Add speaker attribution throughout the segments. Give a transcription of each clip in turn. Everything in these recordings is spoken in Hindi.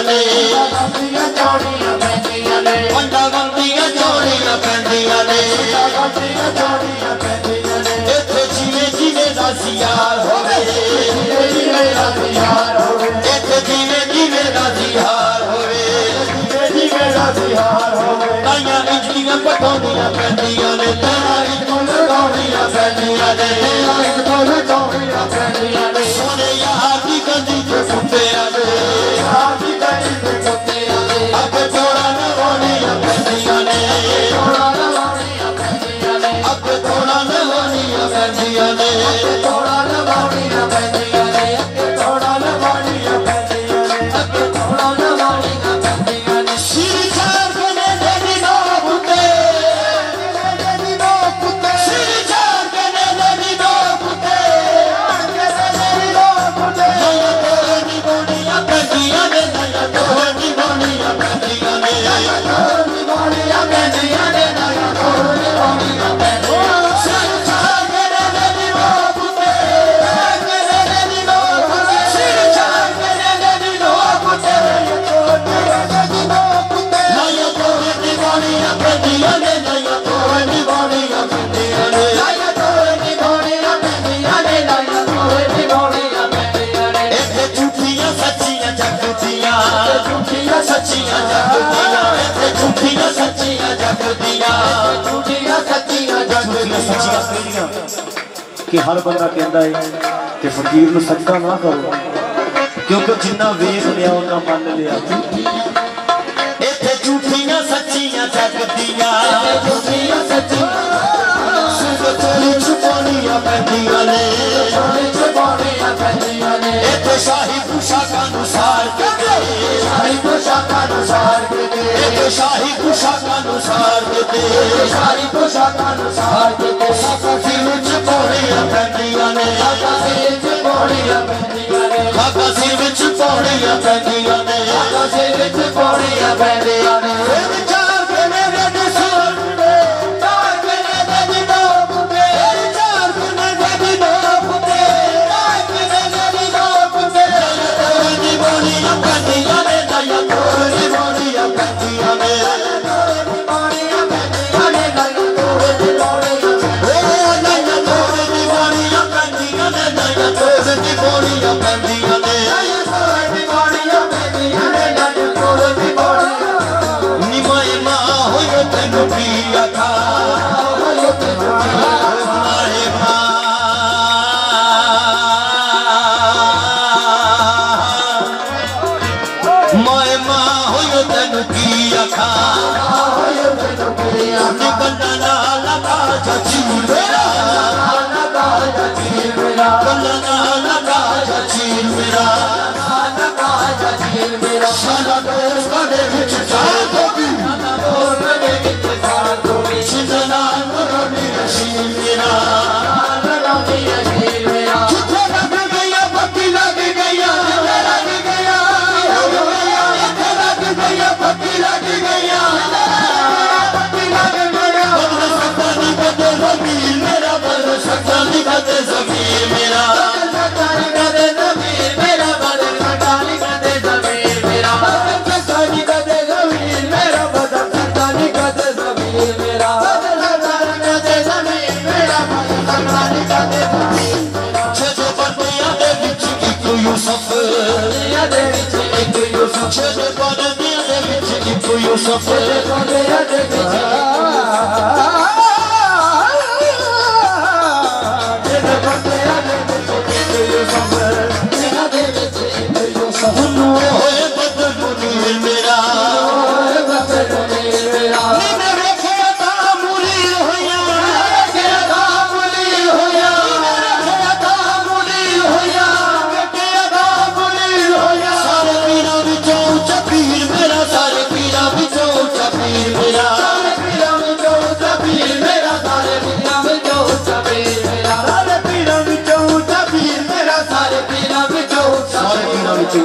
Speaker 1: ने पंडा गंदियां जोड़ियां पैंदियां ने इत्थे जिवें जिवें दा सियार होवे इत्थे जिवें जिवें दा सियार होवे ताइयां इंजलियां पटाउणियां पैंदियां ने ताइयां इंजलियां लगाउणियां पैंदियां ने सोने यार दी गंदी ते कुत्तियां ने अगे थोड़ा नवाणियां पैंदियां ने अगे थोड़ा नवाणियां पैंदियां ने कि हर बंदा कहता है कि फकीर नूं सजदा ना करो क्योंकि जिन्ना वेख लिया उन्ना मन लिया इत्थे झूठियां सच्चियां जगदियां छुपानियां पैंदियां ने इत्थे शाही पोशाकां नूं सार के शाही पोशाकां नूं सार के इत्थे शाही पोशाकां नूं सार के शाही पोशाकां नूं सार के सिर विच पौड़ियां पैंदियां ने खाका सिर विच पौड़ियां पैंदियां ने सिर विच पौड़ियां पैंदियां ने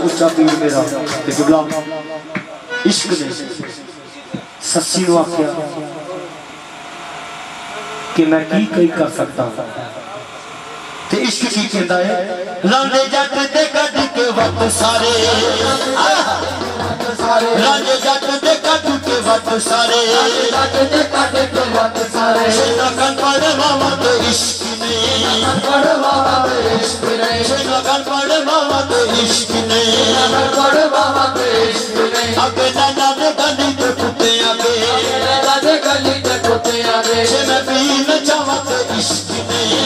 Speaker 1: उच्चा पीर मेरा इश्क ने सच्ची नूं आख्या कि मैं की कई कर सकता हूं ते इश्क की कहता है लांदे जट ते कट के वक्त सारे राजे जट दे कट के वट सारे लगन पड़े मामा तो इश्क नहीं लगन पड़े मामा तो इश्क नहीं आगे नाना दे गली दे कुत्ते आगे मैं पीन चावा तो इश्क नहीं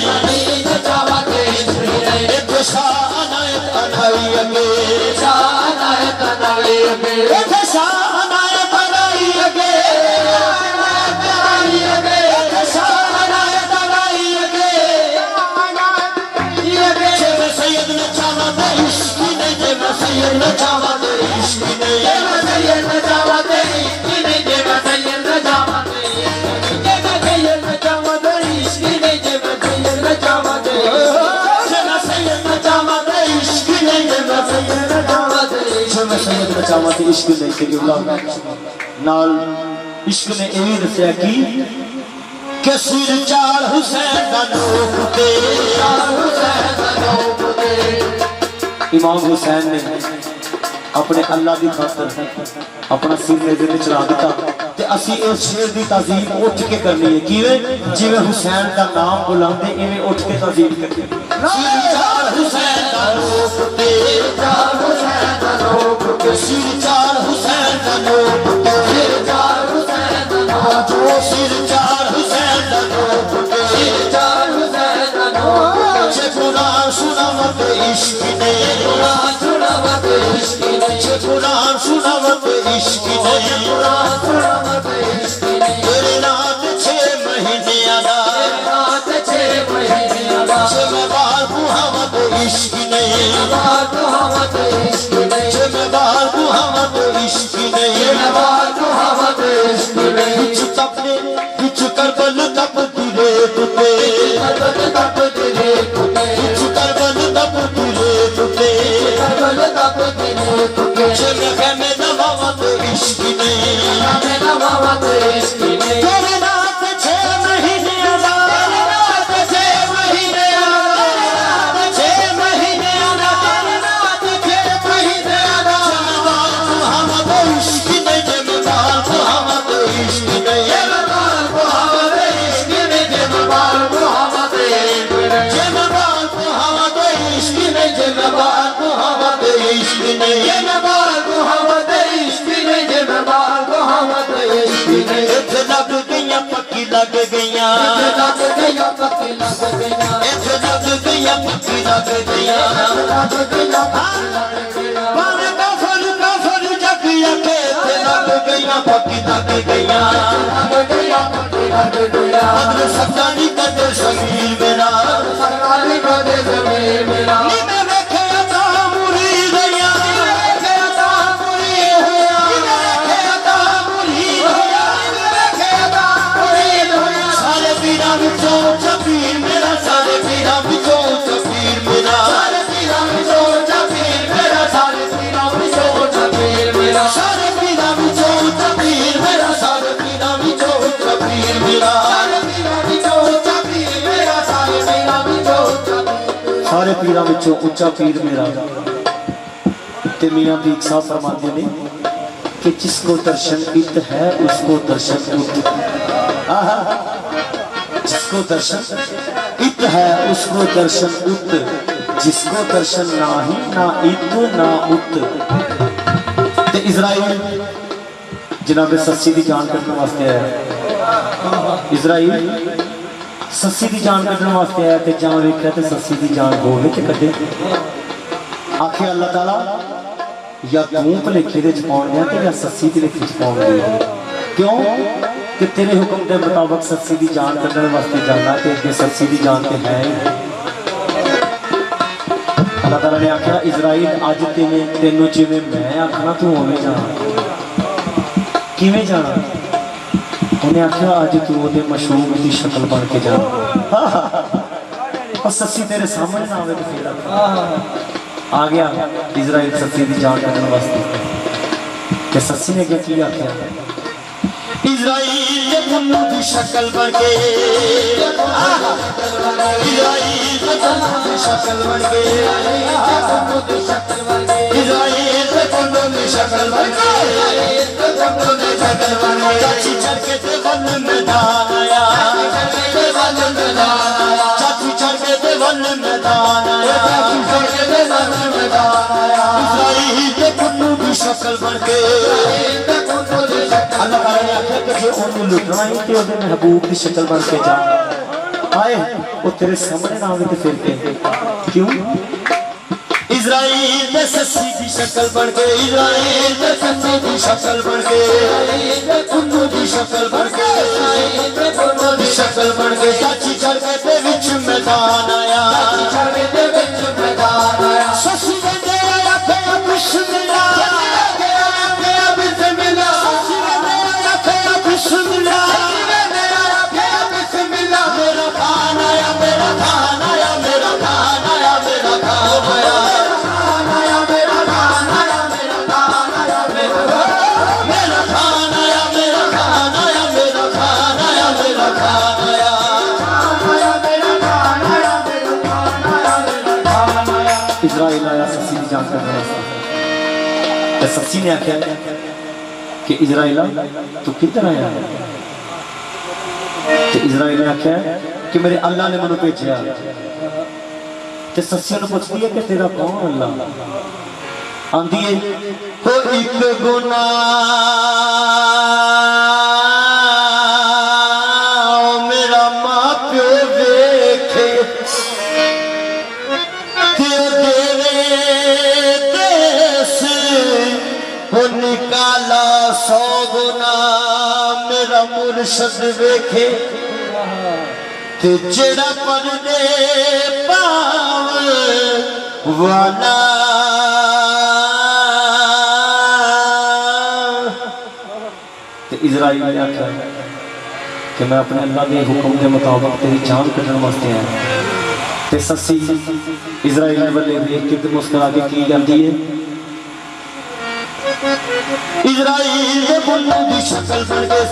Speaker 1: एक शाना एक अनाई अगे शाना एक अनाई अगे एक शाना एक अनाई अगे सैयद ने चावा तो इश्क नहीं जे मैं सैयद ने चावा तो इश्क नहीं जे मैं सैयद ने चावा तो इश्क नहीं जे मैं सैयद ने चावा तो इश्क नहीं जे मैं सैयद ने चावा तो जे मैं सैयद ने चावा तो इश्क नहीं जे मैं सैयद ने चावा तो इश्क मैं सैयद ने चावा तो इश्क नहीं ते नाल इश्क ने ये दस्या कि सिर चार हुसैन दा नोक ते इमाम हुसैन ने अपने अल्लाह की खातर अपना सिर मेरे में चढ़ा दिता ते असी इस शेर की ताजीम उठ के करनी है किवें जिवें हुसैन का नाम बुलाते इवें उठ के ताजीम करनी है सिर चार हुसैन दा नोक ते सिर चार हुसैन दा नोक ते सिर चार हुसैन दा नोक जो सिर चार हुसैन दा नोक ते सिर चार हुसैन दा नोक जे कुरान सुनावत इश्क नहीं कुरान सुनावत इश्क नहीं कुरान सुनावत इश्क नहीं कुरान सुनावत इश्क नहीं तेरे नात 6 महीने आदा नात 6 महीने आदा जे मैं बाल बुहावत इश्क नहीं बाल बुहावत इश्क नहीं जे मैं बाल बुहावत इश्क नहीं बाल बुहावत इश्क नहीं बिच तपने बिच करबल तप दिले तुते करबल तप दिले तुते बिच करबल तप दिले तुते करबल तप दिले तुते जे मैं नवावत इश्क नहीं मैं नवावत इश्क नहीं तेरे नात 6 महीने आदा तेरे नात 6 महीने आदा तेरे नात 6 महीने आदा तेरे नात 6 महीने आदा मुहम्मद इश्क नहीं जे मैं बाल मुहम्मद इश्क नहीं जे मैं बाल मुहम्मद इश्क नहीं जे मैं बाल मुहम्मद इश्क नहीं जे मैं बाल मुहम्मद इश्क नहीं जे मैं बाल मुहम्मद इश्क नहीं जे मैं बाल मुहम्मद इश्क नहीं जे मैं बाल मुहम्मद इश्क नहीं इत्थे लग गईयां पक्की लग गईयां इत्थे लग गईयां पक्की लग गईयां इत्थे लग गईयां पक्की लग गईयां लग गईयां भावे काफर जग आके इत्थे लग गईयां पक्की लग गईयां लग गईयां पक्की लग गईयां अदर सत्तानी कदे ज़मीर मेरा सरकारी कदे ज़मीर मेरा नी मैं वेखिया ता मुरीद होया वेखिया ता मुरीद होया वेखिया ता मुरीद होया वेखिया ता मुरीद होया सारे पीरां विचों पीर मेरा सारे पीरां विचों पीर मेरा सारे पीरां विचों पीर मेरा सारे पीरां विचों पीर मेरा सारे पीरां विचों पीर मेरा सारे पीरां विचों पीर मेरा सारे पीरां विचों पीर मेरा सारे पीरां विचों सारे पीरां विचों उच्चा पीर मेरा ते मियां पीर साहब फरमाते ने कि जिसको दर्शन इत है उसको दर्शन उत जिसको दर्शन इत है उसको दर्शन उत जिसको दर्शन ना ही ना इत ना उत ते इजराइल जनाबे सस्सी की जान कटने वास्ते आया इजराइल सस्सी की जान कटने वास्ते आया ते जान वेख्या ते सस्सी की जान हो विच कड्डे आखे अल्लाह ताला या तू भलेखे दे च पाउण दिया ते या सस्सी दे लेखे च पाउण दिया क्यों कि तेरे हुक्म के मुताबिक सस्सी की जान कटने वास्ते जाना ते अगे सस्सी की जान ते है अल्लाह ताला ने आख्या इजराइल अज तेनों जिवें मैं आखना तू उवें जाना किवें जाना उन्हें आख्या अज तू ओदे मशहूर की शक्ल बन के जाना और सस्सी तेरे सामने ना आवे तो फिर आ गया इजराइल सस्सी की जान कटने वास्ते कि सस्सी ने क्या किया आख्या इजराइल के मुन्नू की शक्ल बन के इजराइल के मुन्नू की शक्ल बन के इजराइल के मुन्नू की दी शक्ल बन के कुंडू दी शक्ल बन के चाची चढ़ के ते वन मैदान आया चाची चढ़ के ते वन मैदान आया इज़राइल ते कुंडू दी शक्ल बन के अल्लाह ताला ने आख्या कि जे ओनू लुटना ही ते ओदे महबूब दी शक्ल बन के जा आए वो तेरे सामने ना आवे ते फिर के क्यों इज़राइल ते सस्सी दी शक्ल बन के इज़राइल ते सस्सी दी शक्ल बन के कुंडू दी शक्ल बन के कुंडू दी शक्ल बन के चाची चढ़ के ते विच मैदान आया सस्सी वेंदे आया ते बिस्मिल्लाह इज़राइल आया सस्सी की जान कर रहा था तो सस्सी ने आख्या कि इज़राइल तू किधर आया तो इज़राइल ने आख्या कि मेरे अल्लाह ने मैंने भेजा तो सस्सी ने पूछती है कि तेरा कौन अल्लाह आंधी है हो एक गुनाह मेरा मां प्यो देखे निकाला 100 गुना मेरा मुर्शद वेखे ते जेड़ा पढ़दे पाव वाला ते इज़राइल ने आख्या कि मैं अपने अल्लाह के हुक्म के मुताबिक तेरी जान कटने वास्ते आया ते सस्सी इज़राइल वाले देख के मुस्कुरा के की जाती है इज़राइल दे कुंडू दी शक्ल बन गई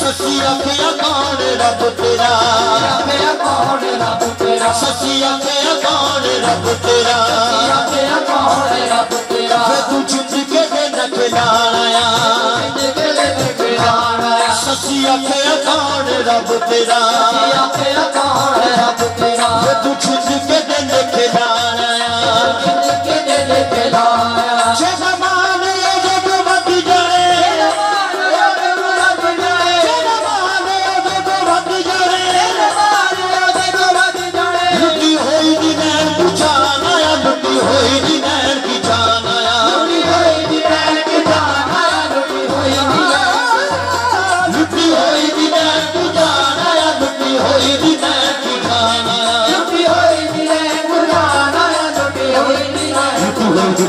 Speaker 1: सस्सी आख्या कौन रब तेरा सस्सी आख्या कौन रब तेरा तू जिंद के दिन खिलाया सस्सी आख्या कौन रब तेरा तू जिंद के दिन खिलाया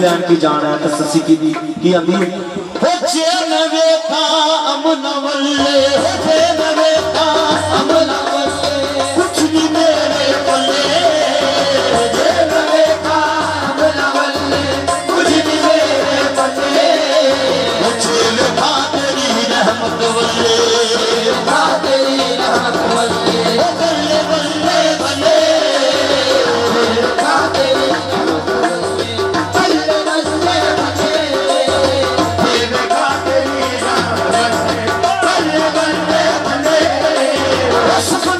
Speaker 1: लैंड की जाना है तो सस्सी की आंदी है जे नवे का अमन वल्ले जे नवे का अमन वल्ले कुछ नहीं मेरे पल्ले जे नवे का अमन वल्ले कुछ नहीं मेरे पल्ले जेल खा तेरी रहमत वल्ले खा तेरी रहमत वल्ले बल्ले बल्ले बल्ले खा तेरी Super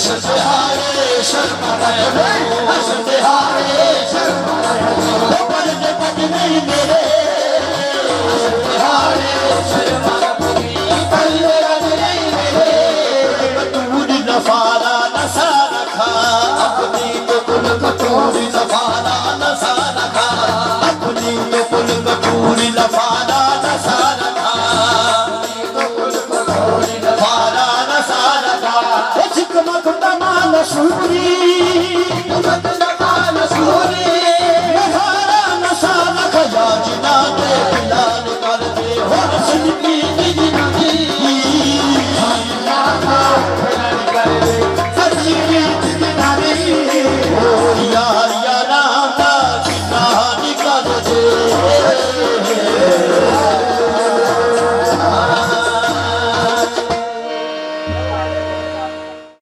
Speaker 1: दहशत हारे शर्मा